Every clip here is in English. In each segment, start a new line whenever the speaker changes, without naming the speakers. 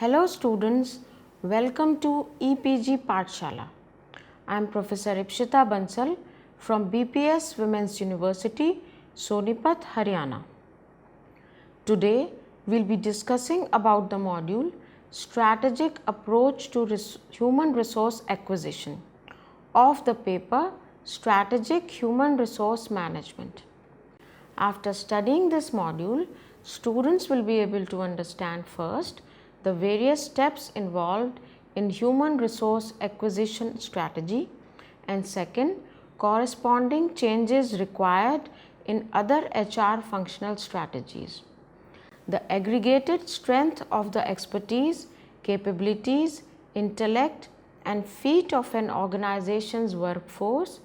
Hello students, welcome to EPG Pathshala. I am Professor Ipshita Bansal from BPS Women's University, Sonipat, Haryana. Today we will be discussing about the module Strategic Approach to Human Resource Acquisition of the paper Strategic Human Resource Management. After studying this module, students will be able to understand first the various steps involved in human resource acquisition strategy, and second, corresponding changes required in other HR functional strategies. The aggregated strength of the expertise, capabilities, intellect and feat of an organization's workforce,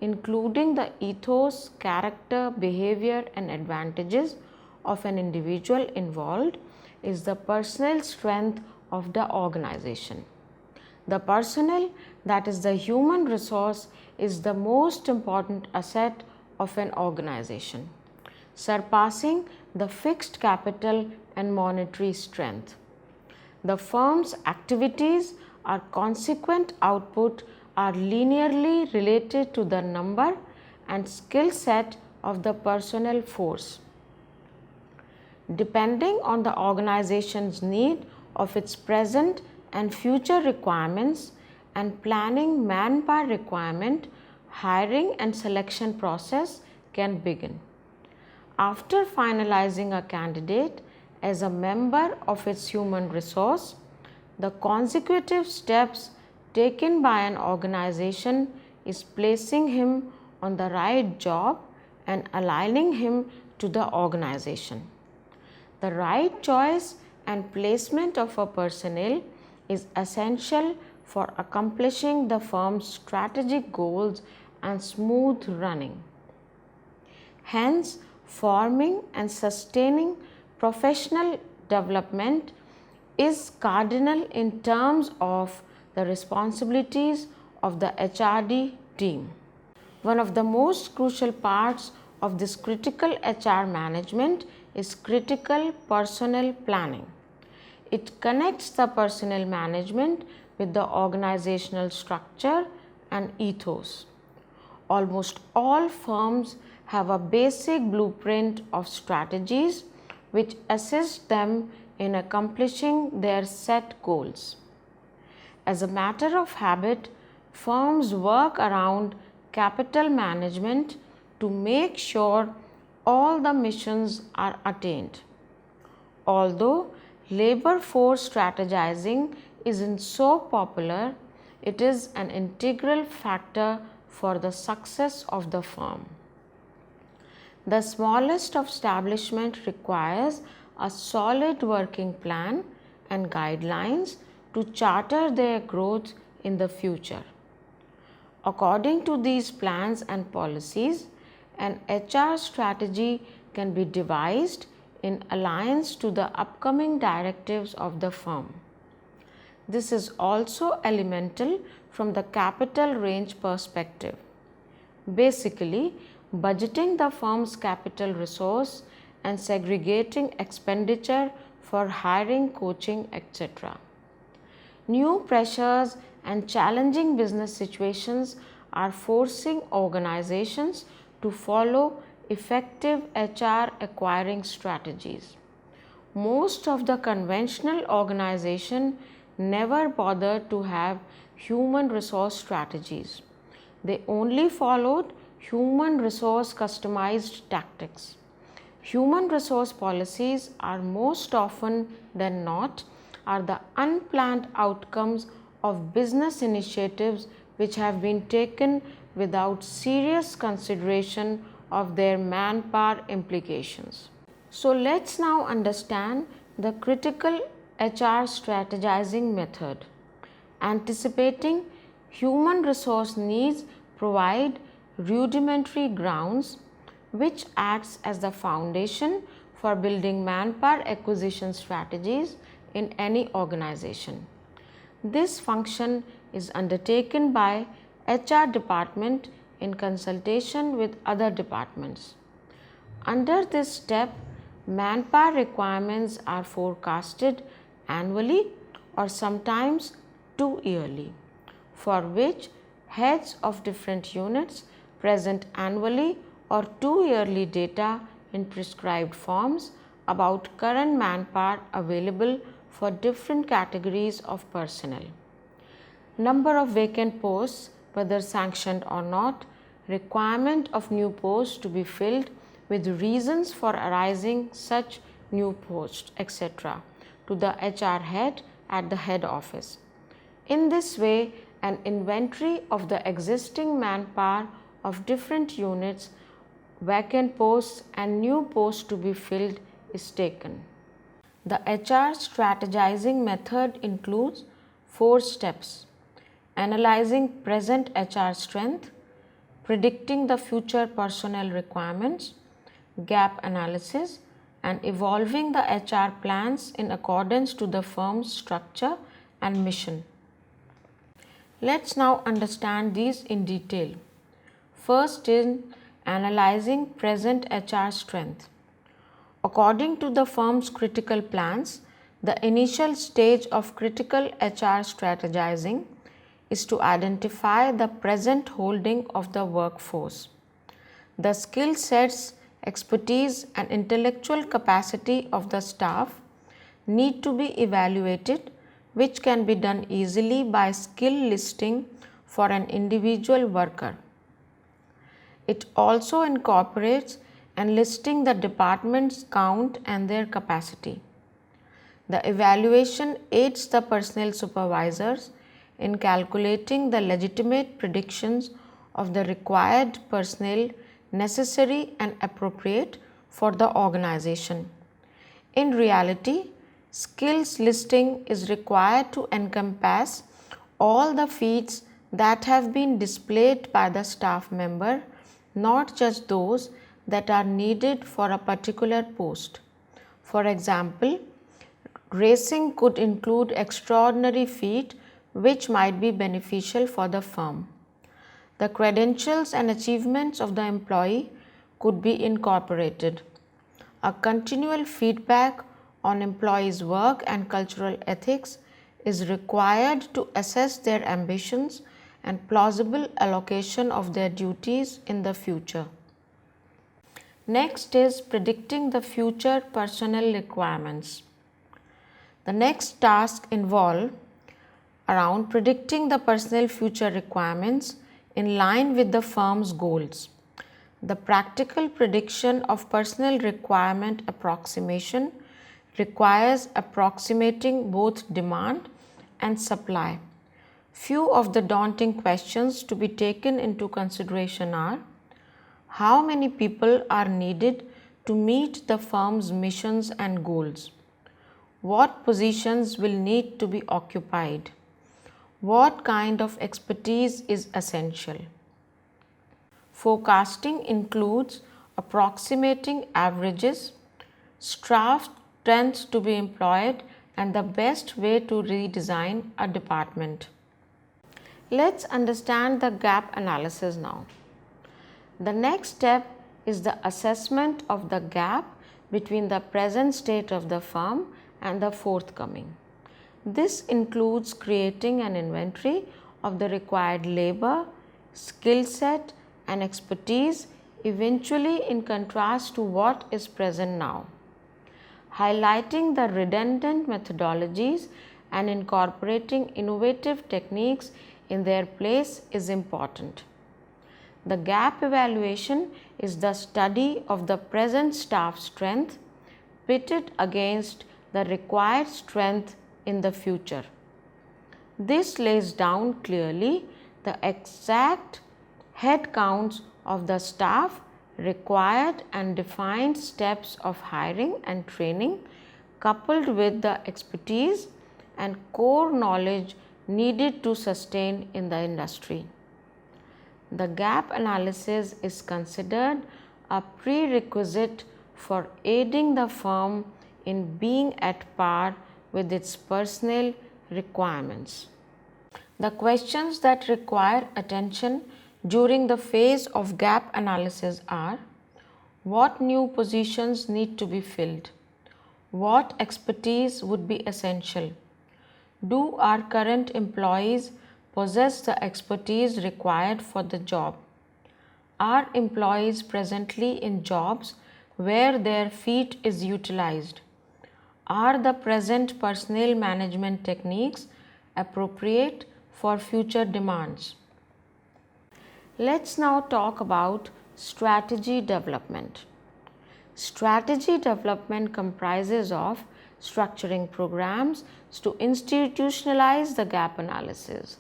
including the ethos, character, behavior and advantages of an individual involved, is the personnel strength of the organization. The personnel, that is the human resource, is the most important asset of an organization, surpassing the fixed capital and monetary strength. The firm's activities or consequent output are linearly related to the number and skill set of the personnel force. Depending on the organization's need of its present and future requirements and planning manpower requirement, hiring and selection process can begin. After finalizing a candidate as a member of its human resource, the consecutive steps taken by an organization is placing him on the right job and aligning him to the organization. The right choice and placement of a personnel is essential for accomplishing the firm's strategic goals and smooth running. Hence, forming and sustaining professional development is cardinal in terms of the responsibilities of the HRD team. One of the most crucial parts of this critical HR management is critical personnel planning. It connects the personnel management with the organizational structure and ethos. Almost all firms have a basic blueprint of strategies which assist them in accomplishing their set goals. As a matter of habit, firms work around capital management to make sure all the missions are attained. Although labor force strategizing isn't so popular, it is an integral factor for the success of the firm. The smallest of establishment requires a solid working plan and guidelines to charter their growth in the future. According to these plans and policies, an HR strategy can be devised in alliance to the upcoming directives of the firm. This is also elemental from the capital range perspective. Basically, budgeting the firm's capital resource and segregating expenditure for hiring, coaching, etc. New pressures and challenging business situations are forcing organizations to follow effective HR acquiring strategies. Most of the conventional organizations never bother to have human resource strategies. They only followed human resource customized tactics. Human resource policies are most often than not are the unplanned outcomes of business initiatives which have been taken without serious consideration of their manpower implications. So let's now understand the critical HR strategizing method. Anticipating human resource needs provide rudimentary grounds which acts as the foundation for building manpower acquisition strategies in any organization. This function is undertaken by HR department in consultation with other departments. Under this step, manpower requirements are forecasted annually or sometimes too yearly, for which heads of different units present annually or 2 yearly data in prescribed forms about current manpower available for different categories of personnel. Number of vacant posts, whether sanctioned or not, requirement of new posts to be filled with reasons for arising such new posts, etc., to the HR head at the head office. In this way, an inventory of the existing manpower of different units, vacant posts and new posts to be filled is taken. The HR strategizing method includes 4 steps: analyzing present HR strength, predicting the future personnel requirements, gap analysis, and evolving the HR plans in accordance to the firm's structure and mission. Let's now understand these in detail. First is analyzing present HR strength. According to the firm's critical plans, the initial stage of critical HR strategizing is to identify the present holding of the workforce. The skill sets, expertise and intellectual capacity of the staff need to be evaluated, which can be done easily by skill listing for an individual worker. It also incorporates enlisting the department's count and their capacity. The evaluation aids the personnel supervisors in calculating the legitimate predictions of the required personnel necessary and appropriate for the organization. In reality, skills listing is required to encompass all the feats that have been displayed by the staff member, not just those that are needed for a particular post. For example, racing could include extraordinary feat which might be beneficial for the firm. The credentials and achievements of the employee could be incorporated. A continual feedback on employees' work and cultural ethics is required to assess their ambitions and plausible allocation of their duties in the future. Next is predicting the future personnel requirements. The next task involves around predicting the personnel future requirements in line with the firm's goals. The practical prediction of personnel requirement approximation requires approximating both demand and supply. Few of the daunting questions to be taken into consideration are: how many people are needed to meet the firm's missions and goals? What positions will need to be occupied? What kind of expertise is essential? Forecasting includes approximating averages, staff strength to be employed, and the best way to redesign a department. Let's understand the gap analysis now. The next step is the assessment of the gap between the present state of the firm and the forthcoming. This includes creating an inventory of the required labor, skill set and expertise, eventually in contrast to what is present now. Highlighting the redundant methodologies and incorporating innovative techniques in their place is important. The gap evaluation is the study of the present staff strength pitted against the required strength in the future. This lays down clearly the exact head counts of the staff required and defines steps of hiring and training, coupled with the expertise and core knowledge needed to sustain in the industry. The gap analysis is considered a prerequisite for aiding the firm in being at par with its personnel requirements. The questions that require attention during the phase of gap analysis are: what new positions need to be filled? What expertise would be essential? Do our current employees possess the expertise required for the job? Are employees presently in jobs where their feet is utilized? Are the present personnel management techniques appropriate for future demands? Let's now talk about strategy development. Strategy development comprises of structuring programs to institutionalize the gap analysis.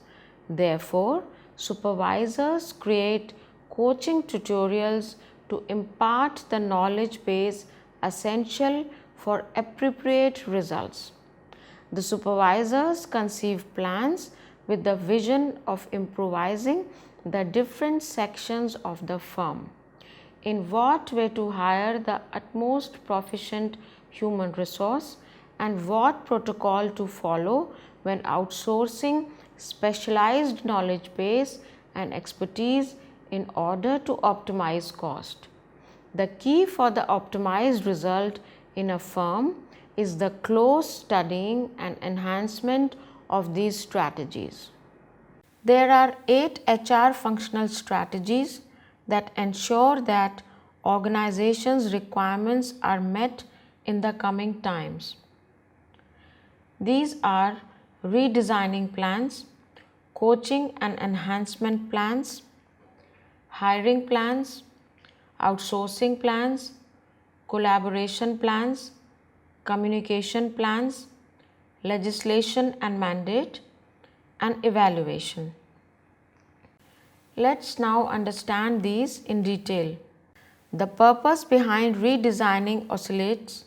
Therefore, supervisors create coaching tutorials to impart the knowledge base essential for appropriate results. The supervisors conceive plans with the vision of improvising the different sections of the firm. In what way to hire the utmost proficient human resource and what protocol to follow when outsourcing specialized knowledge base and expertise in order to optimize cost. The key for the optimized result in a firm is the close studying and enhancement of these strategies. There are 8 HR functional strategies that ensure that organizations' requirements are met in the coming times. These are redesigning plans, coaching and enhancement plans, hiring plans, outsourcing plans, collaboration plans, communication plans, legislation and mandate, and evaluation. Let's now understand these in detail. The purpose behind redesigning oscillates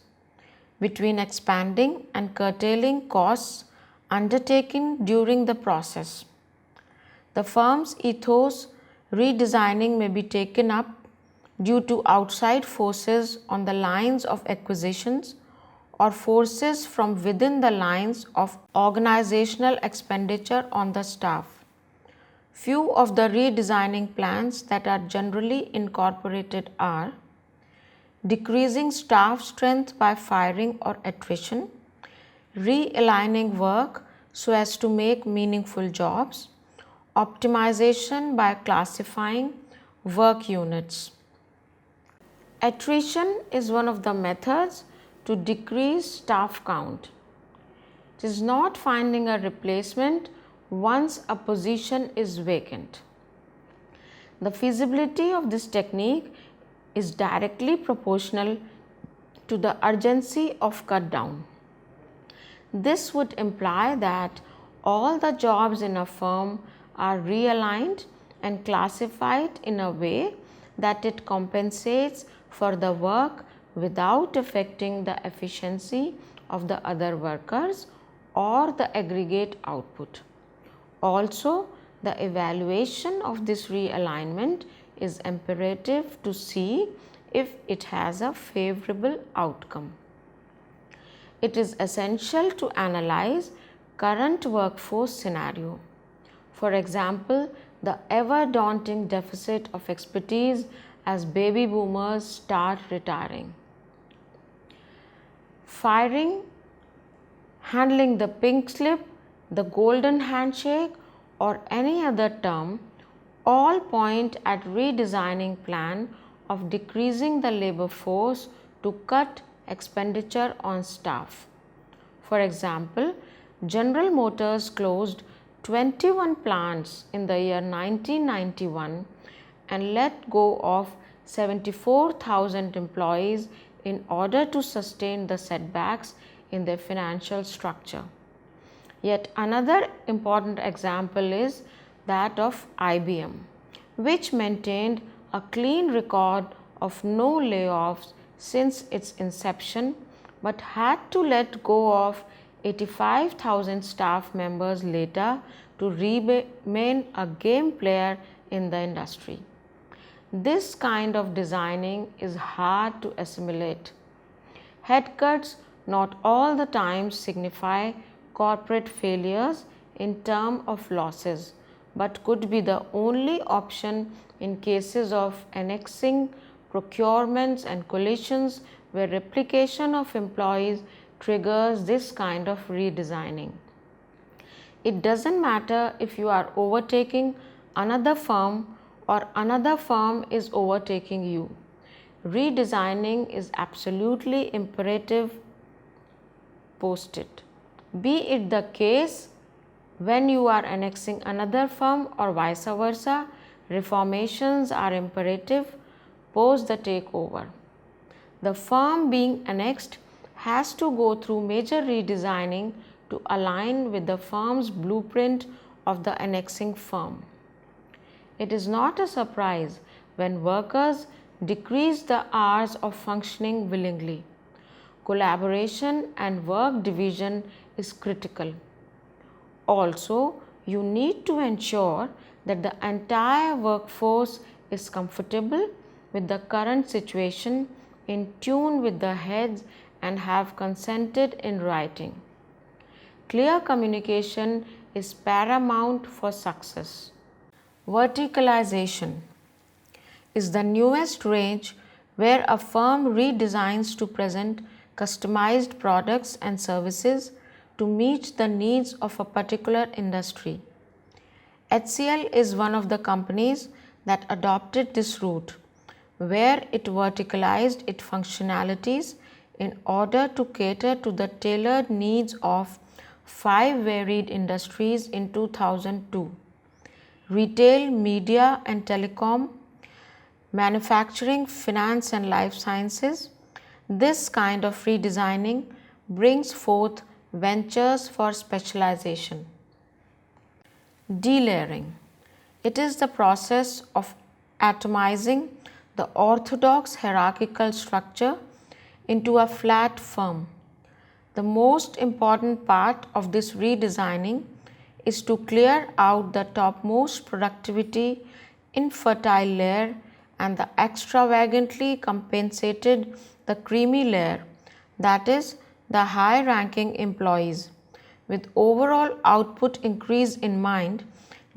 between expanding and curtailing costs undertaken during the process. The firm's ethos redesigning may be taken up due to outside forces on the lines of acquisitions or forces from within the lines of organizational expenditure on the staff. Few of the redesigning plans that are generally incorporated are decreasing staff strength by firing or attrition, realigning work so as to make meaningful jobs, optimization by classifying work units. Attrition is one of the methods to decrease staff count. It is not finding a replacement once a position is vacant. The feasibility of this technique is directly proportional to the urgency of cut down. This would imply that all the jobs in a firm are realigned and classified in a way that it compensates for the work without affecting the efficiency of the other workers or the aggregate output. Also, the evaluation of this realignment is imperative to see if it has a favorable outcome. It is essential to analyze current workforce scenario. For example, the ever daunting deficit of expertise as baby boomers start retiring. Firing, handling the pink slip, the golden handshake, or any other term all point at redesigning plan of decreasing the labor force to cut expenditure on staff. For example, General Motors closed 21 plants in the year 1991 and let go of 74,000 employees in order to sustain the setbacks in their financial structure. Yet another important example is that of IBM, which maintained a clean record of no layoffs since its inception, but had to let go of 85,000 staff members later to remain a game player in the industry. This kind of designing is hard to assimilate. Head cuts not all the time signify corporate failures in terms of losses, but could be the only option in cases of annexing, procurements and collisions where replication of employees triggers this kind of redesigning. It doesn't matter if you are overtaking another firm or another firm is overtaking you. Redesigning is absolutely imperative. Post it. Be it the case when you are annexing another firm or vice versa, reformations are imperative post the takeover. The firm being annexed has to go through major redesigning to align with the firm's blueprint of the annexing firm. It is not a surprise when workers decrease the hours of functioning willingly. Collaboration and work division is critical. Also, you need to ensure that the entire workforce is comfortable with the current situation, in tune with the heads, and have consented in writing. Clear communication is paramount for success. Verticalization is the newest range where a firm redesigns to present customized products and services to meet the needs of a particular industry. HCL is one of the companies that adopted this route, where it verticalized its functionalities in order to cater to the tailored needs of 5 varied industries in 2002: retail, media and telecom, manufacturing, finance and life sciences. This kind of redesigning brings forth ventures for specialization. Delayering. It is the process of atomizing the orthodox hierarchical structure into a flat firm. The most important part of this redesigning is to clear out the topmost productivity infertile layer and the extravagantly compensated the creamy layer, that is, the high ranking employees. With overall output increase in mind,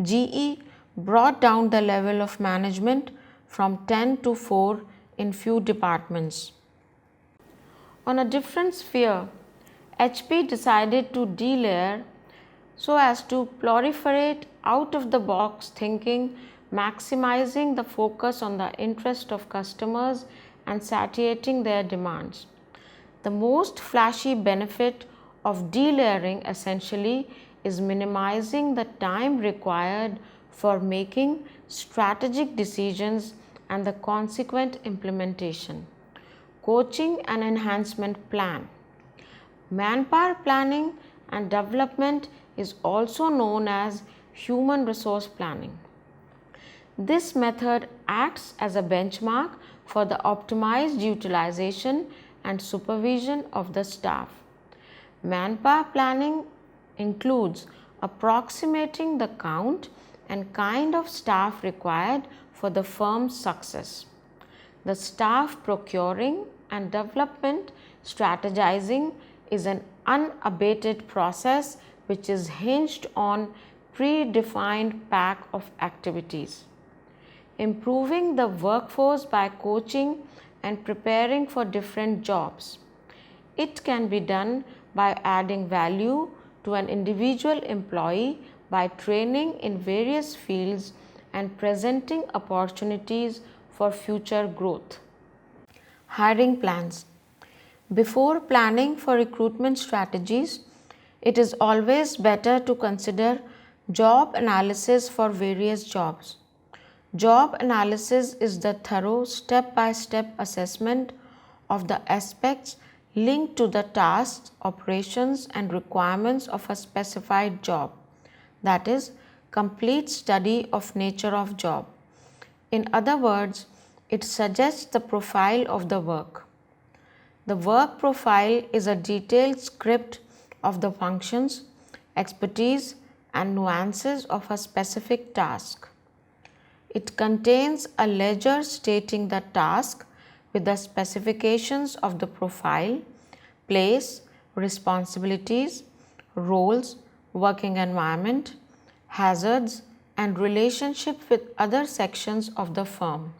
GE brought down the level of management from 10 to 4 in few departments. On a different sphere, HP decided to delayer so as to proliferate out of the box thinking, maximizing the focus on the interest of customers and satiating their demands. The most flashy benefit of delayering essentially is minimizing the time required for making strategic decisions and the consequent implementation. Coaching and enhancement plan. Manpower planning and development is also known as human resource planning. This method acts as a benchmark for the optimized utilization and supervision of the staff. Manpower planning includes approximating the count and kind of staff required for the firm's success. The staff procuring and development strategizing is an unabated process which is hinged on predefined pack of activities. Improving the workforce by coaching and preparing for different jobs. It can be done by adding value to an individual employee by training in various fields and presenting opportunities for future growth. Hiring plans. Before planning for recruitment strategies, it is always better to consider job analysis for various jobs. Job analysis is the thorough step-by-step assessment of the aspects linked to the tasks, operations and requirements of a specified job, that is, complete study of nature of job. In other words, it suggests the profile of the work. The work profile is a detailed script of the functions, expertise and nuances of a specific task. It contains a ledger stating the task with the specifications of the profile, place, responsibilities, roles, working environment, hazards and relationship with other sections of the firm.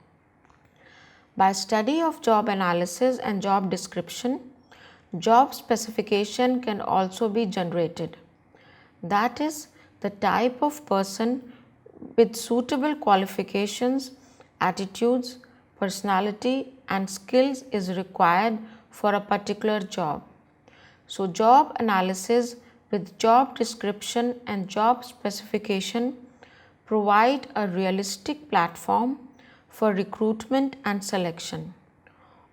By study of job analysis and job description, job specification can also be generated. That is, the type of person with suitable qualifications, attitudes, personality, and skills is required for a particular job. So, job analysis with job description and job specification provide a realistic platform for recruitment and selection.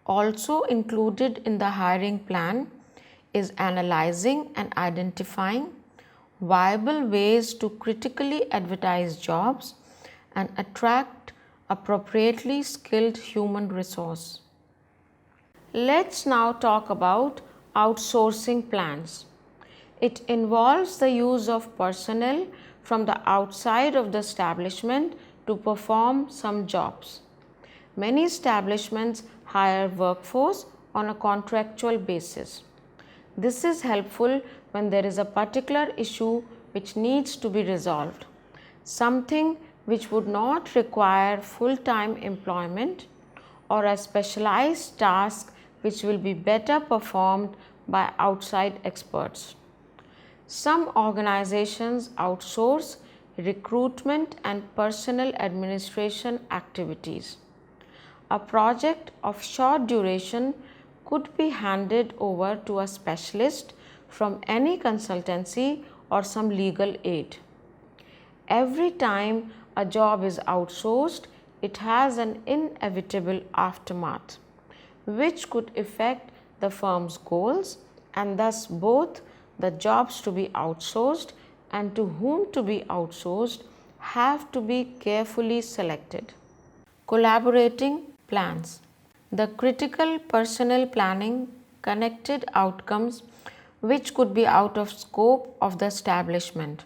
Also included in the hiring plan is analyzing and identifying viable ways to critically advertise jobs and attract appropriately skilled human resource. Let's now talk about outsourcing plans. It involves the use of personnel from the outside of the establishment to perform some jobs. Many establishments hire workforce on a contractual basis. This is helpful when there is a particular issue which needs to be resolved, something which would not require full-time employment or a specialized task which will be better performed by outside experts. Some organizations outsource recruitment and personnel administration activities. A project of short duration could be handed over to a specialist from any consultancy or some legal aid. Every time a job is outsourced, it has an inevitable aftermath, which could affect the firm's goals, and thus both the jobs to be outsourced and to whom to be outsourced have to be carefully selected. Collaborating plans. The critical personnel planning connected outcomes which could be out of scope of the establishment.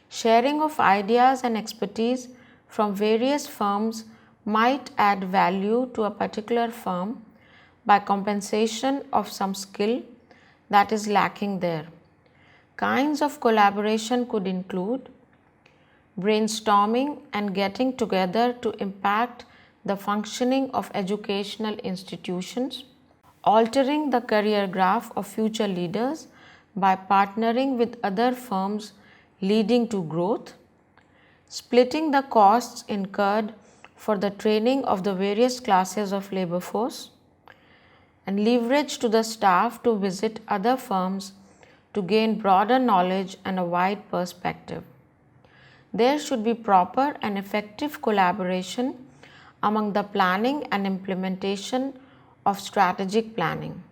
Sharing of ideas and expertise from various firms might add value to a particular firm by compensation of some skill that is lacking there. Kinds of collaboration could include brainstorming and getting together to impact the functioning of educational institutions, altering the career graph of future leaders by partnering with other firms leading to growth, splitting the costs incurred for the training of the various classes of labor force, and leverage to the staff to visit other firms to gain broader knowledge and a wide perspective. There should be proper and effective collaboration among the planning and implementation of strategic planning.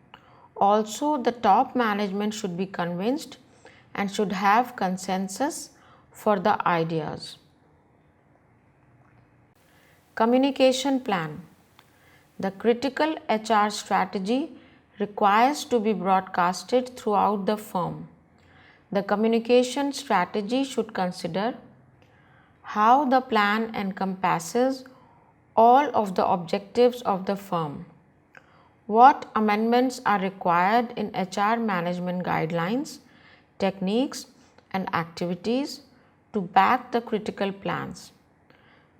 Also, the top management should be convinced and should have consensus for the ideas. Communication plan. The critical HR strategy requires to be broadcasted throughout the firm. The communication strategy should consider how the plan encompasses all of the objectives of the firm, what amendments are required in HR management guidelines, techniques, and activities to back the critical plans,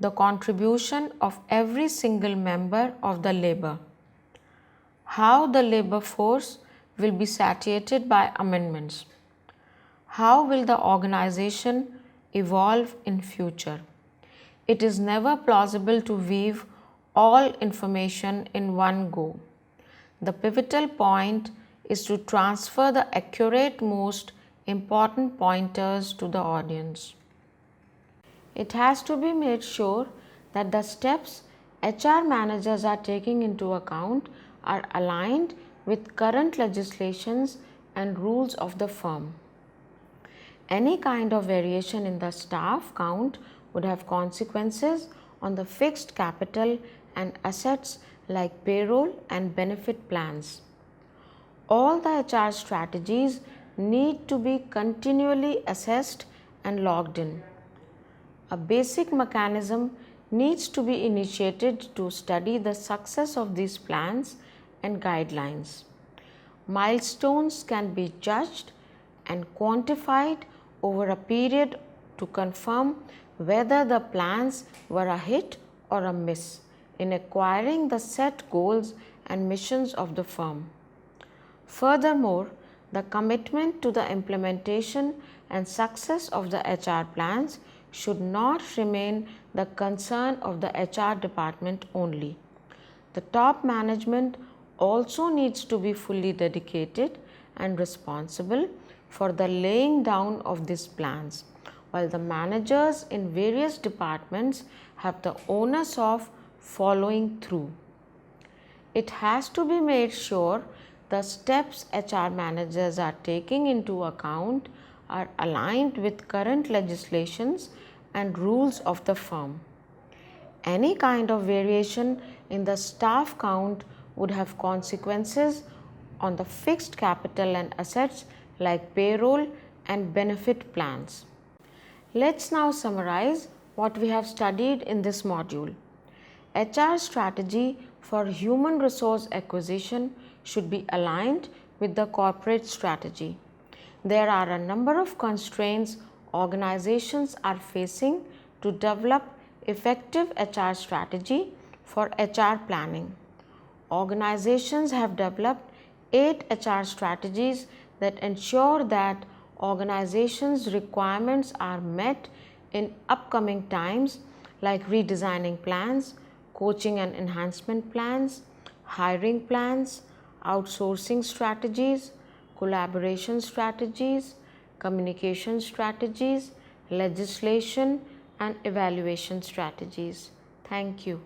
the contribution of every single member of the labor, how the labor force will be satiated by amendments, how will the organization evolve in future. It is never plausible to weave all information in one go. The pivotal point is to transfer the accurate, most important pointers to the audience. It has to be made sure that the steps HR managers are taking into account are aligned with current legislations and rules of the firm. Any kind of variation in the staff count would have consequences on the fixed capital and assets like payroll and benefit plans. All the HR strategies need to be continually assessed and logged in. A basic mechanism needs to be initiated to study the success of these plans and guidelines. Milestones can be judged and quantified over a period to confirm whether the plans were a hit or a miss in acquiring the set goals and missions of the firm. Furthermore, The commitment to the implementation and success of the HR plans should not remain the concern of the HR department only. The top management also needs to be fully dedicated and responsible for the laying down of these plans, while the managers in various departments have the onus of following through. It has to be made sure the steps HR managers are taking into account are aligned with current legislations and rules of the firm. Any kind of variation in the staff count would have consequences on the fixed capital and assets like payroll and benefit plans. Let's now summarize what we have studied in this module. HR strategy for human resource acquisition should be aligned with the corporate strategy. There are a number of constraints organizations are facing to develop effective HR strategy for HR planning. Organizations have developed 8 HR strategies that ensure that organizations' requirements are met in upcoming times, like redesigning plans, coaching and enhancement plans, hiring plans, outsourcing strategies, collaboration strategies, communication strategies, legislation and evaluation strategies. Thank you.